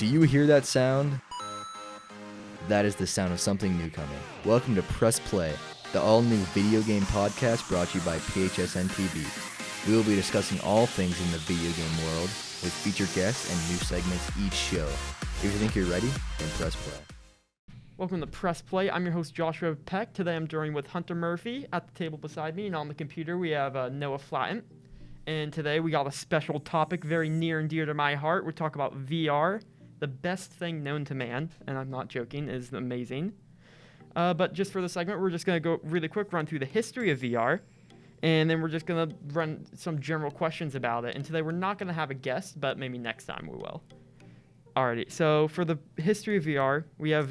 Do you hear that sound? That is the sound of something new coming. Welcome to Press Play, the all-new video game podcast brought to you by PHSN TV. We will be discussing all things in the video game world with featured guests and new segments each show. If you think you're ready, then press play. Welcome to Press Play. I'm your host, Joshua Peck. Today I'm joined with Hunter Murphy at the table beside me, and on the computer we have Noah Flatten. And today we got a special topic very near and dear to my heart. We're talking about VR, the best thing known to man, and I'm not joking, is amazing. But just for the segment, we're just going to go really quick, run through the history of VR, and then we're just going to run some general questions about it. And today we're not going to have a guest, but maybe next time we will. Alrighty, so for the history of VR, we have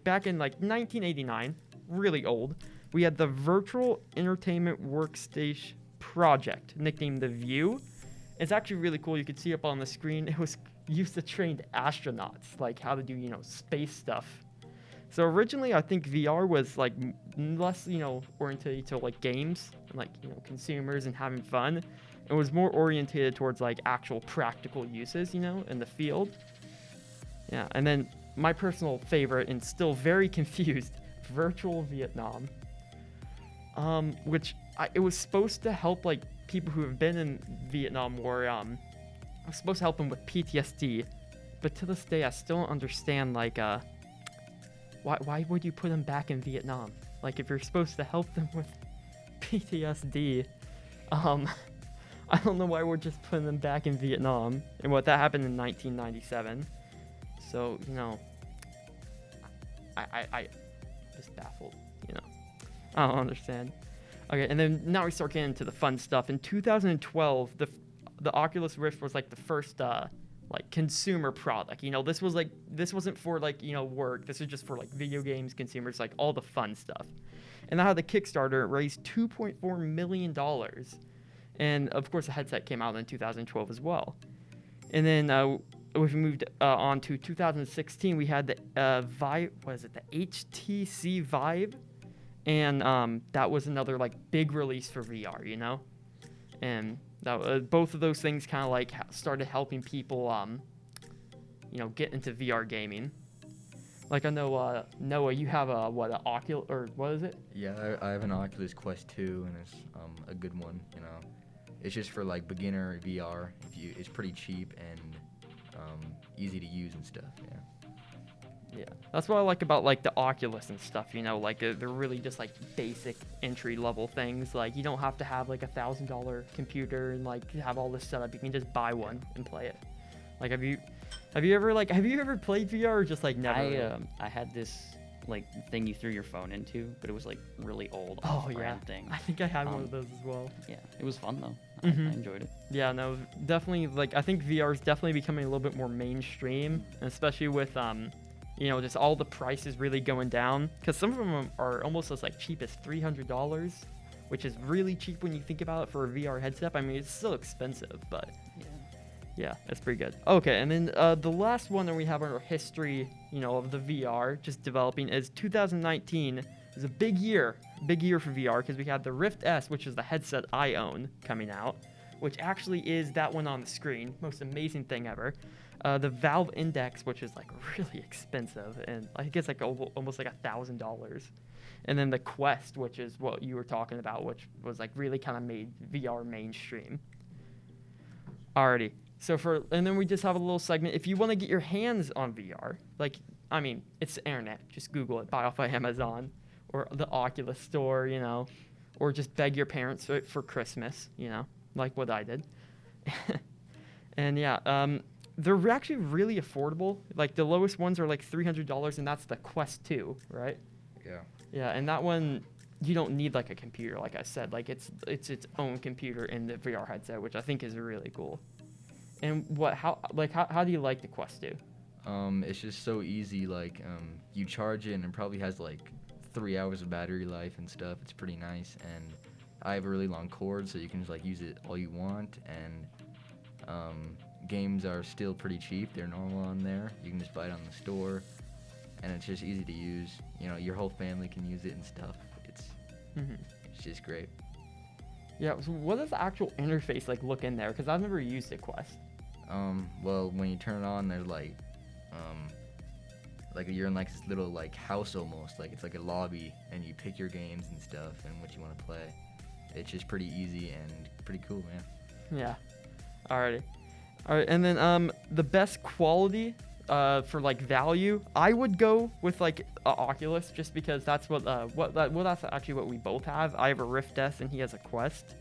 back in 1989, really old, we had the Virtual Entertainment Workstation Project, nicknamed the View. It's actually really cool. You can see up on the screen, it was used to train astronauts, like how to do, space stuff. So originally, I think VR was less, oriented to games, and consumers and having fun. It was more orientated towards actual practical uses, in the field. Yeah, and then my personal favorite, and still very confused, Virtual Vietnam, which it was supposed to help people who have been in Vietnam War. It was supposed to help them with PTSD, but to this day I still don't understand why would you put them back in Vietnam? If you're supposed to help them with PTSD, I don't know why we're just putting them back in Vietnam. And that happened in 1997. So, I just baffled, I don't understand. Okay, and then now we start getting into the fun stuff. In 2012, the Oculus Rift was the first consumer product. This wasn't for work. This was just for video games, consumers, all the fun stuff. And that had the Kickstarter. It raised $2.4 million. And of course, the headset came out in 2012 as well. And then if we moved on to 2016, we had the the HTC Vive, and that was another big release for VR, and that both of those things kind of started helping people get into VR gaming. I know Noah, you have an Oculus, or what is it? Yeah, I have an Oculus Quest 2, and it's a good one. It's just for beginner VR. It's pretty cheap and easy to use and stuff. Yeah, that's what I like about the Oculus and stuff. They're really just basic entry level things. You don't have to have $1,000 computer and have all this setup. You can just buy one and play it. Have you ever played VR or just never? I had this thing you threw your phone into, but it was really old. Oh yeah, thing. I think I had one of those as well. Yeah, it was fun though. Mm-hmm. I enjoyed it. Yeah, no, definitely. I think VR is definitely becoming a little bit more mainstream, especially with just all the prices really going down. Because some of them are almost as cheap as $300, which is really cheap when you think about it for a VR headset. I mean, it's still expensive, but yeah, that's pretty good. Okay, and then the last one that we have in our history, of the VR just developing is 2019. It was a big year for VR because we had the Rift S, which is the headset I own, coming out, which actually is that one on the screen. Most amazing thing ever. The Valve Index, which is really expensive, and I think it's almost $1,000. And then the Quest, which is what you were talking about, which was really kind of made VR mainstream. Alrighty. And then we just have a little segment. If you want to get your hands on VR, it's the internet. Just Google it, buy off of Amazon or the Oculus store, or just beg your parents for Christmas, like what I did. And yeah, they're actually really affordable. The lowest ones are $300, and that's the Quest 2, right? Yeah. Yeah, and that one, you don't need a computer, like I said. It's its own computer in the VR headset, which I think is really cool. And how do you like the Quest 2? It's just so easy. You charge it, and it probably has 3 hours of battery life and stuff. It's pretty nice, and I have a really long cord, so you can just use it all you want. And games are still pretty cheap. They're normal on there. You can just buy it on the store, and it's just easy to use. Your whole family can use it and stuff. It's just great. Yeah, so what does the actual interface look in there? Because I've never used a Quest. Well, when you turn it on, there's Like you're in like this little like house almost, like it's like a lobby, and you pick your games and stuff and what you want to play. It's just pretty easy and pretty cool, man. Yeah. Alrighty. Alright, and then the best quality for like value, I would go with like Oculus, just because that's that's actually what we both have. I have a Rift S and he has a Quest,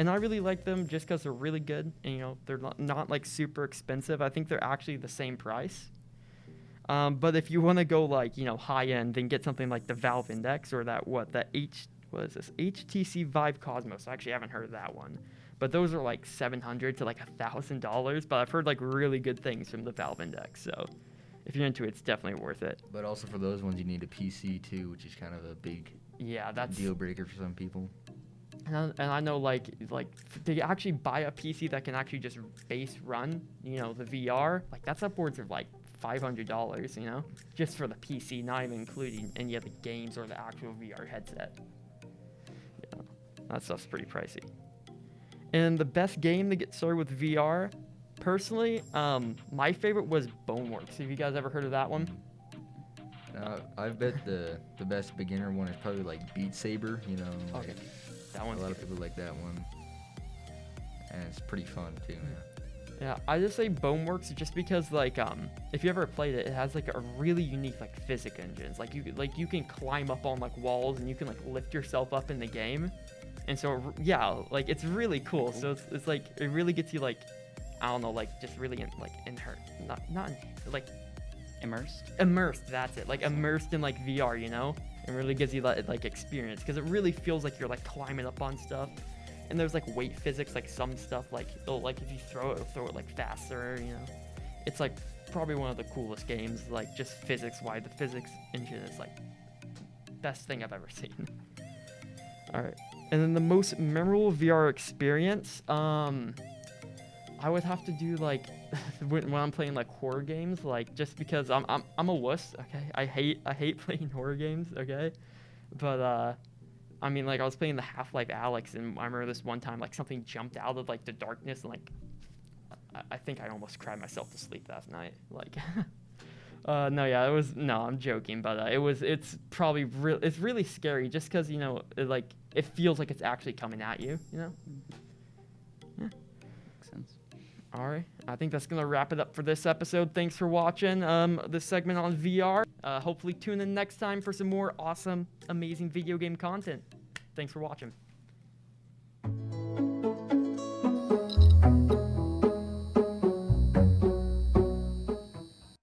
and I really like them just because they're really good, and they're not like super expensive. I think they're actually the same price. But if you want to go like high end, then get something like the Valve Index or what is this HTC Vive Cosmos. I actually haven't heard of that one. But those are like $700 to like $1,000. But I've heard like really good things from the Valve Index. So if you're into it, it's definitely worth it. But also for those ones, you need a PC too, which is kind of a big deal breaker for some people. And I know like to actually buy a PC that can actually just base run, the VR, like that's upwards of like $500, just for the PC, not even including any of the games or the actual VR headset. Yeah, that stuff's pretty pricey. And the best game to get started with VR, personally, my favorite was Boneworks. Have you guys ever heard of that one? I bet the best beginner one is probably like Beat Saber. Okay, that one's a lot good. of people like that one, and it's pretty fun too. Yeah, I just say Boneworks just because like if you ever played it, it has like a really unique like physics engines. Like you can climb up on like walls and you can like lift yourself up in the game. And so yeah, like it's really cool. So it's like it really gets you like I don't know, like just really immersed. That's it. Like immersed in like VR, It really gives you that like experience because it really feels like you're like climbing up on stuff. And there's like weight physics, like some stuff like if you throw it like faster, It's like probably one of the coolest games, like just physics-wise. The physics engine is like best thing I've ever seen. All right. And then the most memorable VR experience, I would have to do like when I'm playing like horror games, like just because I'm a wuss, okay? I hate playing horror games, okay? But I mean, like I was playing the Half-Life Alyx, and I remember this one time like something jumped out of like the darkness, and like I think I almost cried myself to sleep that night. Like I'm joking, but it's probably it's really scary just because it feels like it's actually coming at you, Yeah. Makes sense. All right, I think that's gonna wrap it up for this episode. Thanks for watching this segment on VR. Hopefully tune in next time for some more awesome, amazing video game content. Thanks for watching.